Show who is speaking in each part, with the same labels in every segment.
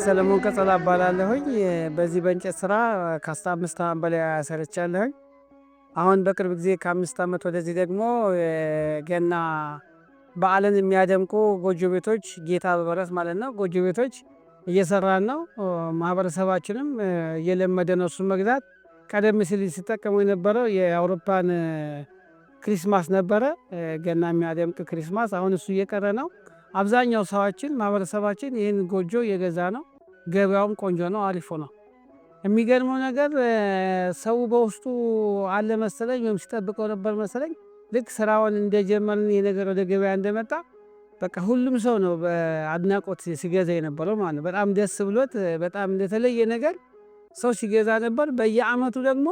Speaker 1: ሰለሞን ቀጸላ እባላለሁኝ። በዚህ በእንጨት ስራ ከ15 ዓመት በላይ ሰርቻለሁኝ። አሁን በቅርብ ጊዜ ከ5 ዓመት ወደዚህ ደግሞ ገና በዓልን የሚያደምቁ ጎጆ ቤቶች ጌታ በበረት ማለት ነው ጎጆ ቤቶች እየሰራን ነው። ማህበረሰባችንም እየለመደ ነው እሱን መግዛት። ቀደም ሲል ሲጠቀሙ የነበረው የአውሮፓን ክሪስማስ ነበረ፣ ገና የሚያደምቅ ክሪስማስ። አሁን እሱ እየቀረ ነው። አብዛኛው ሰዋችን ማህበረሰባችን ይህን ጎጆ እየገዛ ነው። ገበያውም ቆንጆ ነው፣ አሪፍ ነው። የሚገርመው ነገር ሰው በውስጡ አለ መሰለኝ ወይም ሲጠብቀው ነበር መሰለኝ። ልክ ስራውን እንደጀመርን የነገር ወደ ገበያ እንደመጣ በቃ ሁሉም ሰው ነው በአድናቆት ሲገዛ የነበረው ማለት ነው። በጣም ደስ ብሎት በጣም እንደተለየ ነገር ሰው ሲገዛ ነበር። በየአመቱ ደግሞ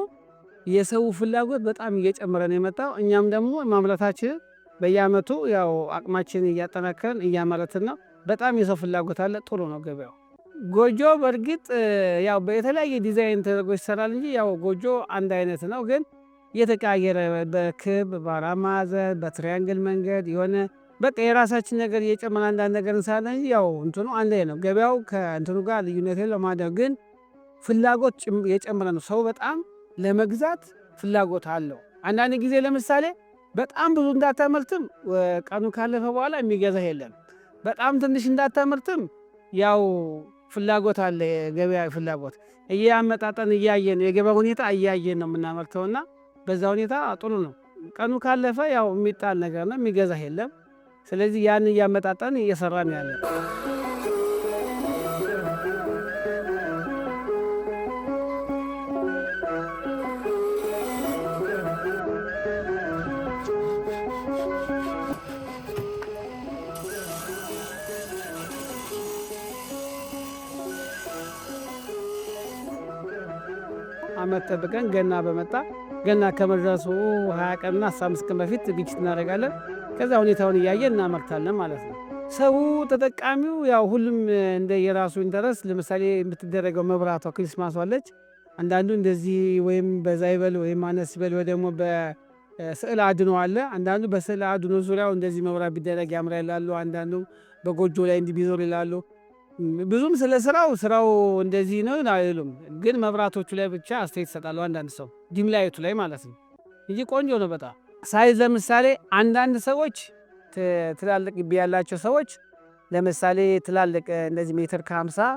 Speaker 1: የሰው ፍላጎት በጣም እየጨመረ ነው የመጣው። እኛም ደግሞ ማምረታችን በየአመቱ ያው አቅማችን እያጠናከርን እያመረትን ነው። በጣም የሰው ፍላጎት አለ፣ ጥሩ ነው ገበያው። ጎጆ በእርግጥ ያው በተለያየ ዲዛይን ተደርጎ ይሰራል እንጂ ያው ጎጆ አንድ አይነት ነው፣ ግን የተቀያየረ በክብ በአራት ማዕዘን በትሪያንግል መንገድ የሆነ በቃ የራሳችን ነገር እየጨመረ አንዳንድ ነገር እንሰራለን እንጂ ያው እንትኑ አንድ ነው። ገበያው ከእንትኑ ጋር ልዩነት የለው ማለት ግን ፍላጎት የጨመረ ነው። ሰው በጣም ለመግዛት ፍላጎት አለው። አንዳንድ ጊዜ ለምሳሌ በጣም ብዙ እንዳታመርትም ቀኑ ካለፈ በኋላ የሚገዛ የለም። በጣም ትንሽ እንዳታመርትም ያው ፍላጎት አለ። የገበያ ፍላጎት እያመጣጠን እያየን የገበያ ሁኔታ እያየን ነው የምናመርተውና በዛ ሁኔታ ጥሩ ነው። ቀኑ ካለፈ ያው የሚጣል ነገር ነው፣ የሚገዛ የለም። ስለዚህ ያን እያመጣጠን እየሰራን ያለን። አመት ጠብቀን ገና በመጣ ገና ከመድረሱ 20 ቀንና 15 ቀን በፊት ዝግጅት እናደርጋለን። ከዛ ሁኔታውን እያየን እናመርታለን ማለት ነው። ሰው ተጠቃሚው ያው ሁሉም እንደ የራሱ ኢንተረስት። ለምሳሌ የምትደረገው መብራቷ ክሪስማስ አለች። አንዳንዱ እንደዚህ ወይም በዛ ይበል ወይም አነስ ይበል ወይ ደግሞ በስዕል አድኖ አለ። አንዳንዱ በስዕል አድኖ ዙሪያው እንደዚህ መብራት ቢደረግ ያምራ ይላሉ። አንዳንዱ በጎጆ ላይ እንዲህ ቢዞር ይላሉ። ብዙም ስለ ስራው እንደዚህ ነው አይሉም፣ ግን መብራቶቹ ላይ ብቻ አስተያየት ይሰጣሉ። አንዳንድ ሰው ዲም ላይቱ ላይ ማለት ነው እንጂ ቆንጆ ነው በጣም። ሳይዝ ለምሳሌ አንዳንድ ሰዎች ትላልቅ ግቢ ያላቸው ሰዎች ለምሳሌ ትላልቅ እንደዚህ ሜትር ከ50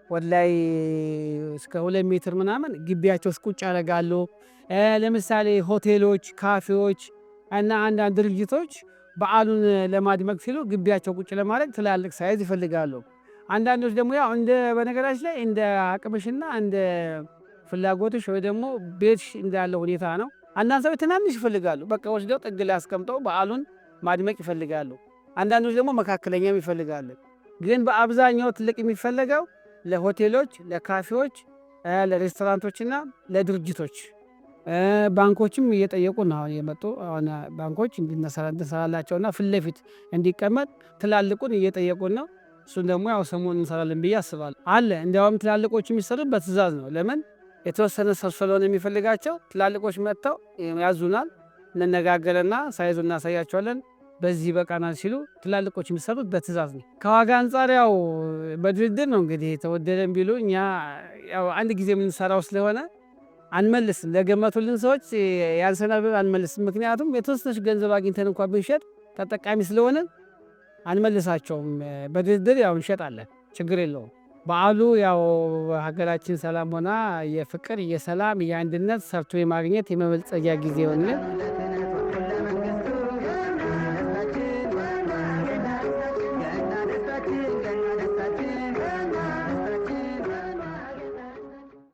Speaker 1: ወደ ላይ እስከ 2 ሜትር ምናምን ግቢያቸው ውስጥ ቁጭ ያደርጋሉ። ለምሳሌ ሆቴሎች፣ ካፌዎች እና አንዳንድ ድርጅቶች በዓሉን ለማድመቅ ሲሉ ግቢያቸው ቁጭ ለማድረግ ትላልቅ ሳይዝ ይፈልጋሉ። አንዳንዶች ደግሞ ያው እንደ በነገራችን ላይ እንደ አቅምሽና እንደ ፍላጎትሽ ወይ ደግሞ ቤትሽ እንዳለው ሁኔታ ነው። አንዳንድ ሰዎች ትናንሽ ይፈልጋሉ፣ በቃ ወስደው ጥግ ላይ አስቀምጠው በዓሉን ማድመቅ ይፈልጋሉ። አንዳንዶች ደግሞ መካከለኛም ይፈልጋሉ። ግን በአብዛኛው ትልቅ የሚፈለገው ለሆቴሎች፣ ለካፌዎች፣ ለሬስቶራንቶችና ለድርጅቶች። ባንኮችም እየጠየቁ ነው አሁን የመጡ አሁን ባንኮች እንድንሰራላቸውና ፊት ለፊት እንዲቀመጥ ትላልቁን እየጠየቁን ነው። እሱን ደግሞ ያው ሰሞኑን እንሰራለን ብዬ አስባለሁ። አለ እንዲያውም ትላልቆች የሚሰሩት በትእዛዝ ነው። ለምን የተወሰነ ሰው ስለሆነ የሚፈልጋቸው ትላልቆች መጥተው ያዙናል፣ እንነጋገርና ሳይዙ እናሳያቸዋለን፣ በዚህ በቃናል ሲሉ ትላልቆች የሚሰሩት በትእዛዝ ነው። ከዋጋ አንጻር ያው በድርድር ነው እንግዲህ ተወደደን ቢሉ እኛ ያው አንድ ጊዜ የምንሰራው ስለሆነ አንመልስም። ለገመቱልን ሰዎች ያንሰናል አንመልስም። ምክንያቱም የተወሰነች ገንዘብ አግኝተን እንኳን ብንሸጥ ተጠቃሚ ስለሆነ አንመልሳቸውም። በድርድር ያው እንሸጣለን፣ ችግር የለውም። በዓሉ ያው ሀገራችን ሰላም ሆና የፍቅር የሰላም የአንድነት ሰርቶ የማግኘት የመበልጸጊያ ጊዜ ሆነ